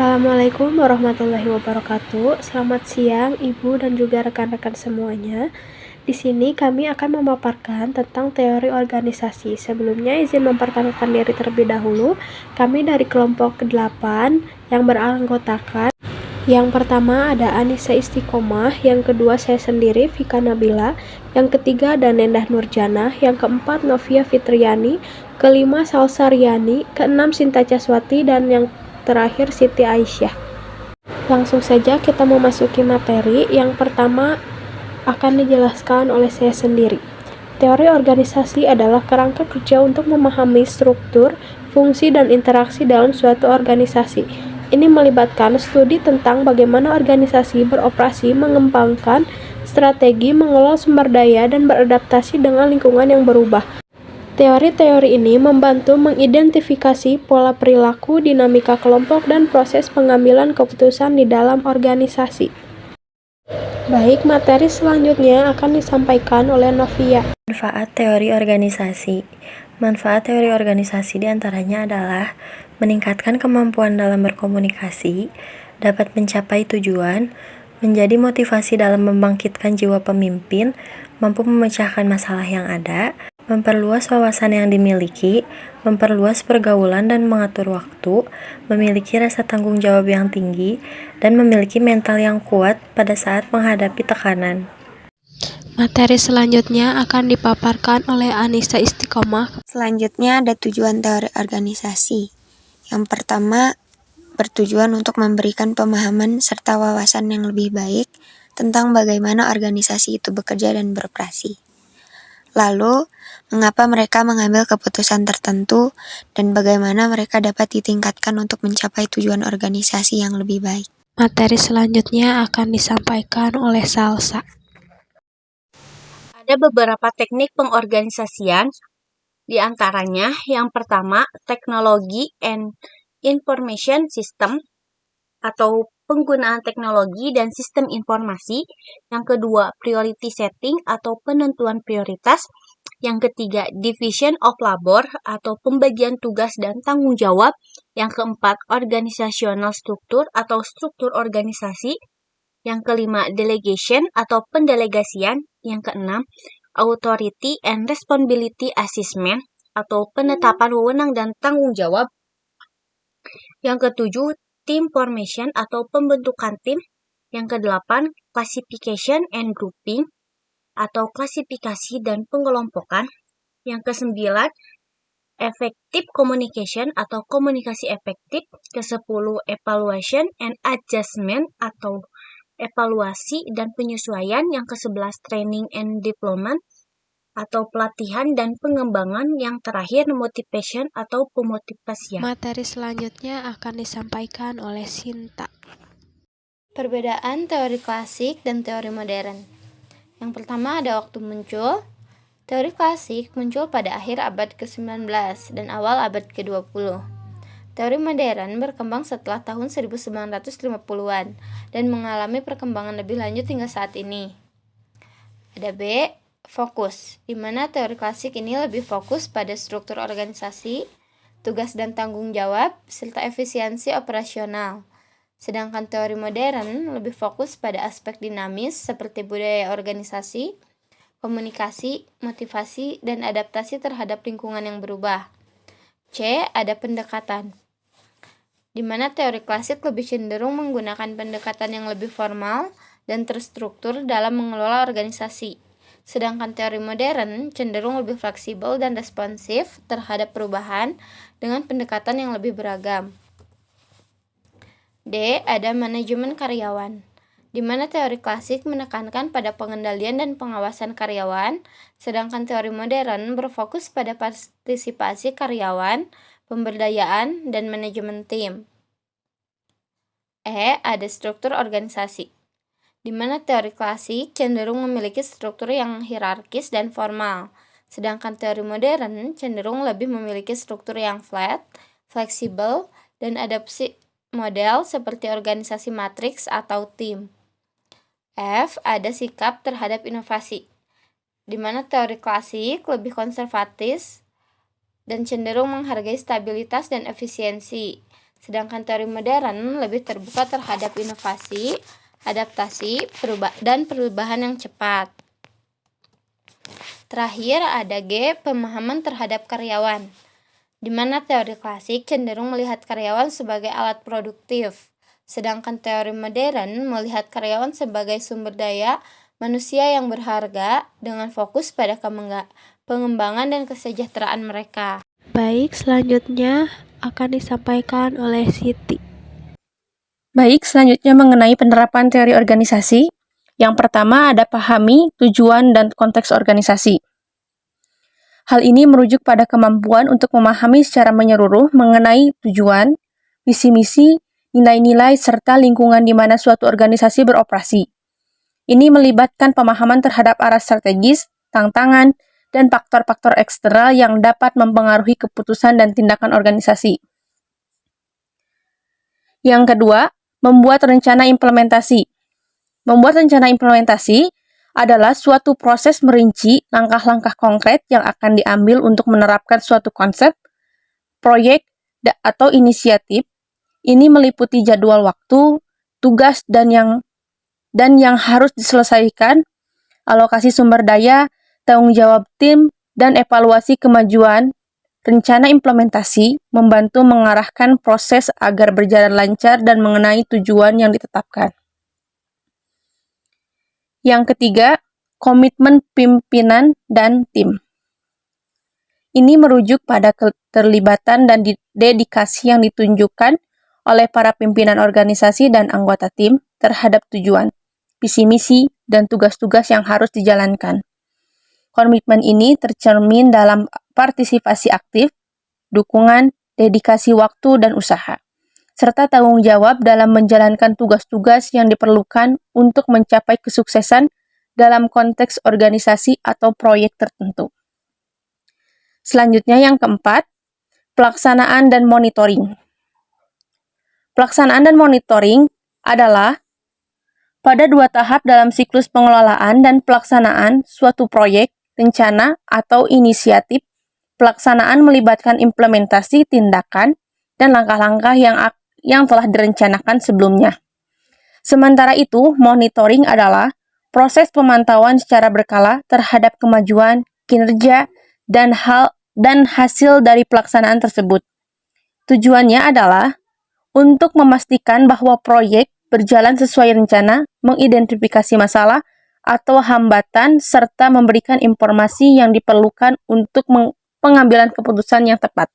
Assalamualaikum warahmatullahi wabarakatuh. Selamat siang, Ibu dan juga rekan-rekan semuanya. Di sini kami akan memaparkan tentang teori organisasi. Sebelumnya izin memperkenalkan diri terlebih dahulu. Kami dari kelompok ke-8 yang beranggotakan yang pertama ada Anissa Istiqomah, yang kedua saya sendiri Vika Nabila, yang ketiga ada Nendah Nurjana, yang keempat Novia Fitriani, kelima Salsa Riani, keenam Sinta Caswati, dan yang terakhir Siti Aisyah. Langsung saja kita memasuki materi. Yang pertama akan dijelaskan oleh saya sendiri. Teori organisasi adalah kerangka kerja untuk memahami struktur, fungsi, dan interaksi dalam suatu organisasi. Ini melibatkan studi tentang bagaimana organisasi beroperasi, mengembangkan strategi, mengelola sumber daya, dan beradaptasi dengan lingkungan yang berubah. Teori-teori ini membantu mengidentifikasi pola perilaku, dinamika kelompok, dan proses pengambilan keputusan di dalam organisasi. Baik, materi selanjutnya akan disampaikan oleh Novia. Manfaat teori organisasi. Manfaat teori organisasi diantaranya adalah meningkatkan kemampuan dalam berkomunikasi, dapat mencapai tujuan, menjadi motivasi dalam membangkitkan jiwa pemimpin, mampu memecahkan masalah yang ada, memperluas wawasan yang dimiliki, memperluas pergaulan dan mengatur waktu, memiliki rasa tanggung jawab yang tinggi, dan memiliki mental yang kuat pada saat menghadapi tekanan. Materi selanjutnya akan dipaparkan oleh Anissa Istiqomah. Selanjutnya ada tujuan teori organisasi. Yang pertama, bertujuan untuk memberikan pemahaman serta wawasan yang lebih baik tentang bagaimana organisasi itu bekerja dan beroperasi. Lalu, mengapa mereka mengambil keputusan tertentu dan bagaimana mereka dapat ditingkatkan untuk mencapai tujuan organisasi yang lebih baik. Materi selanjutnya akan disampaikan oleh Salsa. Ada beberapa teknik pengorganisasian, di antaranya yang pertama teknologi and information system atau penggunaan teknologi dan sistem informasi, yang kedua priority setting atau penentuan prioritas, yang ketiga division of labor atau pembagian tugas dan tanggung jawab, yang keempat organizational structure atau struktur organisasi, yang kelima delegation atau pendelegasian, yang keenam authority and responsibility assessment atau penetapan wewenang dan tanggung jawab, yang ketujuh team formation atau pembentukan tim, yang kedelapan classification and grouping atau klasifikasi dan pengelompokan, yang kesembilan effective communication atau komunikasi efektif, kesepuluh evaluation and adjustment atau evaluasi dan penyesuaian, yang ke-11 training and development atau pelatihan dan pengembangan, yang terakhir motivation atau pemotivasian. Materi selanjutnya akan disampaikan oleh Sinta. Perbedaan teori klasik dan teori modern. Yang pertama ada waktu muncul. Teori klasik muncul pada akhir abad ke-19 dan awal abad ke-20. Teori modern berkembang setelah tahun 1950-an dan mengalami perkembangan lebih lanjut hingga saat ini. Ada B, fokus, di mana teori klasik ini lebih fokus pada struktur organisasi, tugas dan tanggung jawab, serta efisiensi operasional. Sedangkan teori modern lebih fokus pada aspek dinamis seperti budaya organisasi, komunikasi, motivasi, dan adaptasi terhadap lingkungan yang berubah. C, ada pendekatan, di mana teori klasik lebih cenderung menggunakan pendekatan yang lebih formal dan terstruktur dalam mengelola organisasi. Sedangkan teori modern cenderung lebih fleksibel dan responsif terhadap perubahan dengan pendekatan yang lebih beragam. D, ada manajemen karyawan, di mana teori klasik menekankan pada pengendalian dan pengawasan karyawan, sedangkan teori modern berfokus pada partisipasi karyawan, pemberdayaan, dan manajemen tim. E, ada struktur organisasi, di mana teori klasik cenderung memiliki struktur yang hierarkis dan formal, sedangkan teori modern cenderung lebih memiliki struktur yang flat, fleksibel, dan adaptasi model seperti organisasi matriks atau tim. F, ada sikap terhadap inovasi, di mana teori klasik lebih konservatif dan cenderung menghargai stabilitas dan efisiensi, Sedangkan teori modern lebih terbuka terhadap inovasi, adaptasi, dan perubahan yang cepat. Terakhir ada G, pemahaman terhadap karyawan, di mana teori klasik cenderung melihat karyawan sebagai alat produktif, sedangkan teori modern melihat karyawan sebagai sumber daya manusia yang berharga dengan fokus pada pengembangan dan kesejahteraan mereka. Baik, selanjutnya akan disampaikan oleh Siti. Baik, selanjutnya mengenai penerapan teori organisasi. Yang pertama ada pahami tujuan dan konteks organisasi. Hal ini merujuk pada kemampuan untuk memahami secara menyeluruh mengenai tujuan, visi misi, nilai-nilai, serta lingkungan di mana suatu organisasi beroperasi. Ini melibatkan pemahaman terhadap arah strategis, tantangan, dan faktor-faktor eksternal yang dapat mempengaruhi keputusan dan tindakan organisasi. Yang kedua, membuat rencana implementasi. Membuat rencana implementasi adalah suatu proses merinci langkah-langkah konkret yang akan diambil untuk menerapkan suatu konsep, proyek, atau inisiatif. Ini meliputi jadwal waktu, tugas, dan yang harus diselesaikan, alokasi sumber daya, tanggung jawab tim, dan evaluasi kemajuan. Rencana implementasi membantu mengarahkan proses agar berjalan lancar dan mengenai tujuan yang ditetapkan. Yang ketiga, komitmen pimpinan dan tim. Ini merujuk pada keterlibatan dan dedikasi yang ditunjukkan oleh para pimpinan organisasi dan anggota tim terhadap tujuan, visi misi, dan tugas-tugas yang harus dijalankan. Komitmen ini tercermin dalam partisipasi aktif, dukungan, dedikasi waktu dan usaha, serta tanggung jawab dalam menjalankan tugas-tugas yang diperlukan untuk mencapai kesuksesan dalam konteks organisasi atau proyek tertentu. Selanjutnya yang keempat, pelaksanaan dan monitoring. Pelaksanaan dan monitoring adalah pada 2 tahap dalam siklus pengelolaan dan pelaksanaan suatu proyek, rencana, atau inisiatif. Pelaksanaan melibatkan implementasi tindakan dan langkah-langkah yang telah direncanakan sebelumnya. Sementara itu, monitoring adalah proses pemantauan secara berkala terhadap kemajuan, kinerja, dan hasil dari pelaksanaan tersebut. Tujuannya adalah untuk memastikan bahwa proyek berjalan sesuai rencana, mengidentifikasi masalah atau hambatan, serta memberikan informasi yang diperlukan untuk pengambilan keputusan yang tepat.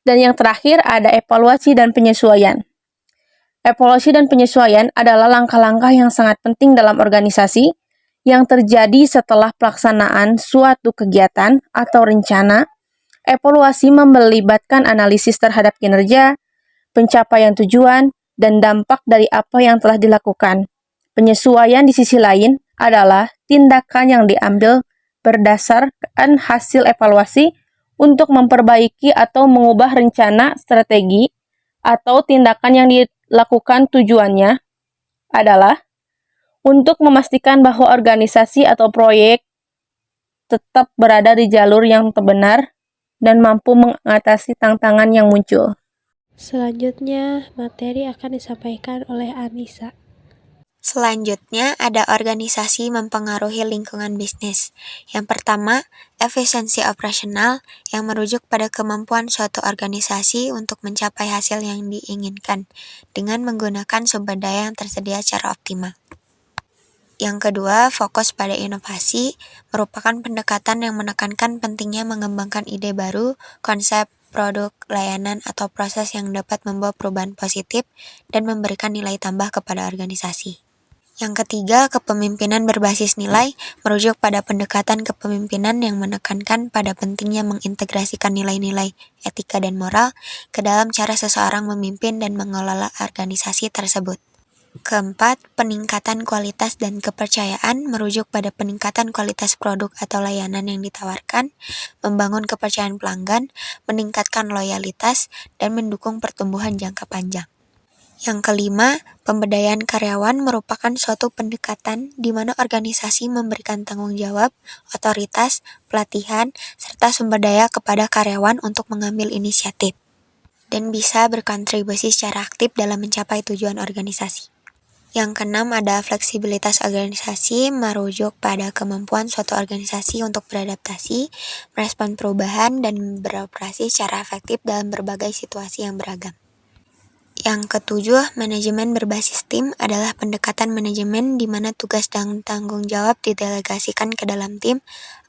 Dan yang terakhir ada evaluasi dan penyesuaian. Evaluasi dan penyesuaian adalah langkah-langkah yang sangat penting dalam organisasi yang terjadi setelah pelaksanaan suatu kegiatan atau rencana. Evaluasi melibatkan analisis terhadap kinerja, pencapaian tujuan, dan dampak dari apa yang telah dilakukan. Penyesuaian di sisi lain adalah tindakan yang diambil berdasarkan hasil evaluasi untuk memperbaiki atau mengubah rencana, strategi, atau tindakan yang dilakukan. Tujuannya adalah untuk memastikan bahwa organisasi atau proyek tetap berada di jalur yang benar dan mampu mengatasi tantangan yang muncul. Selanjutnya, materi akan disampaikan oleh Anissa. Selanjutnya, ada organisasi mempengaruhi lingkungan bisnis. Yang pertama, efisiensi operasional yang merujuk pada kemampuan suatu organisasi untuk mencapai hasil yang diinginkan dengan menggunakan sumber daya yang tersedia secara optimal. Yang kedua, fokus pada inovasi merupakan pendekatan yang menekankan pentingnya mengembangkan ide baru, konsep, produk, layanan, atau proses yang dapat membawa perubahan positif dan memberikan nilai tambah kepada organisasi. Yang ketiga, kepemimpinan berbasis nilai merujuk pada pendekatan kepemimpinan yang menekankan pada pentingnya mengintegrasikan nilai-nilai etika dan moral ke dalam cara seseorang memimpin dan mengelola organisasi tersebut. Keempat, peningkatan kualitas dan kepercayaan merujuk pada peningkatan kualitas produk atau layanan yang ditawarkan, membangun kepercayaan pelanggan, meningkatkan loyalitas, dan mendukung pertumbuhan jangka panjang. Yang kelima, pemberdayaan karyawan merupakan suatu pendekatan di mana organisasi memberikan tanggung jawab, otoritas, pelatihan, serta sumber daya kepada karyawan untuk mengambil inisiatif. dan bisa berkontribusi secara aktif dalam mencapai tujuan organisasi. Yang keenam ada fleksibilitas organisasi, merujuk pada kemampuan suatu organisasi untuk beradaptasi, merespon perubahan, dan beroperasi secara efektif dalam berbagai situasi yang beragam. Yang ketujuh, manajemen berbasis tim adalah pendekatan manajemen di mana tugas dan tanggung jawab didelegasikan ke dalam tim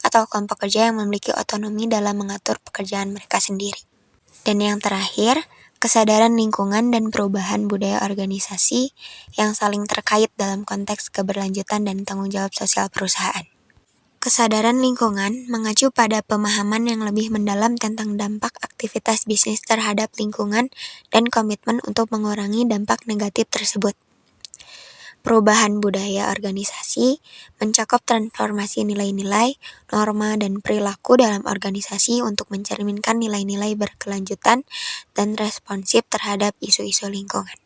atau kelompok kerja yang memiliki otonomi dalam mengatur pekerjaan mereka sendiri. Dan yang terakhir, kesadaran lingkungan dan perubahan budaya organisasi yang saling terkait dalam konteks keberlanjutan dan tanggung jawab sosial perusahaan. Kesadaran lingkungan mengacu pada pemahaman yang lebih mendalam tentang dampak aktivitas bisnis terhadap lingkungan dan komitmen untuk mengurangi dampak negatif tersebut. Perubahan budaya organisasi mencakup transformasi nilai-nilai, norma, dan perilaku dalam organisasi untuk mencerminkan nilai-nilai berkelanjutan dan responsif terhadap isu-isu lingkungan.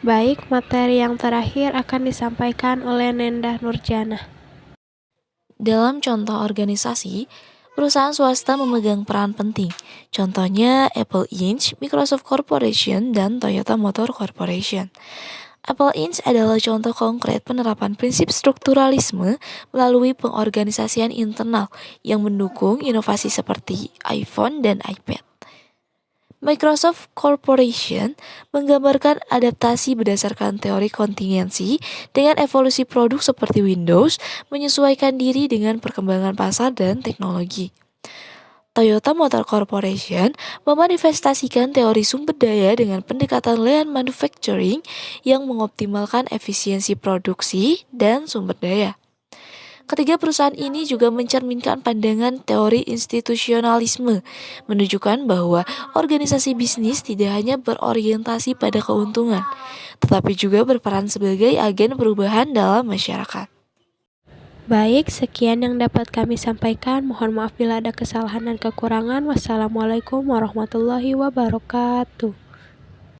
Baik, materi yang terakhir akan disampaikan oleh Nendah Nurjana. Dalam contoh organisasi, perusahaan swasta memegang peran penting. Contohnya Apple Inc., Microsoft Corporation, dan Toyota Motor Corporation. Apple Inc. adalah contoh konkret penerapan prinsip strukturalisme melalui pengorganisasian internal yang mendukung inovasi seperti iPhone dan iPad. Microsoft Corporation menggambarkan adaptasi berdasarkan teori kontingensi dengan evolusi produk seperti Windows menyesuaikan diri dengan perkembangan pasar dan teknologi. Toyota Motor Corporation memanifestasikan teori sumber daya dengan pendekatan lean manufacturing yang mengoptimalkan efisiensi produksi dan sumber daya. Ketiga perusahaan ini juga mencerminkan pandangan teori institusionalisme, menunjukkan bahwa organisasi bisnis tidak hanya berorientasi pada keuntungan, tetapi juga berperan sebagai agen perubahan dalam masyarakat. Baik, sekian yang dapat kami sampaikan. Mohon maaf bila ada kesalahan dan kekurangan. Wassalamualaikum warahmatullahi wabarakatuh.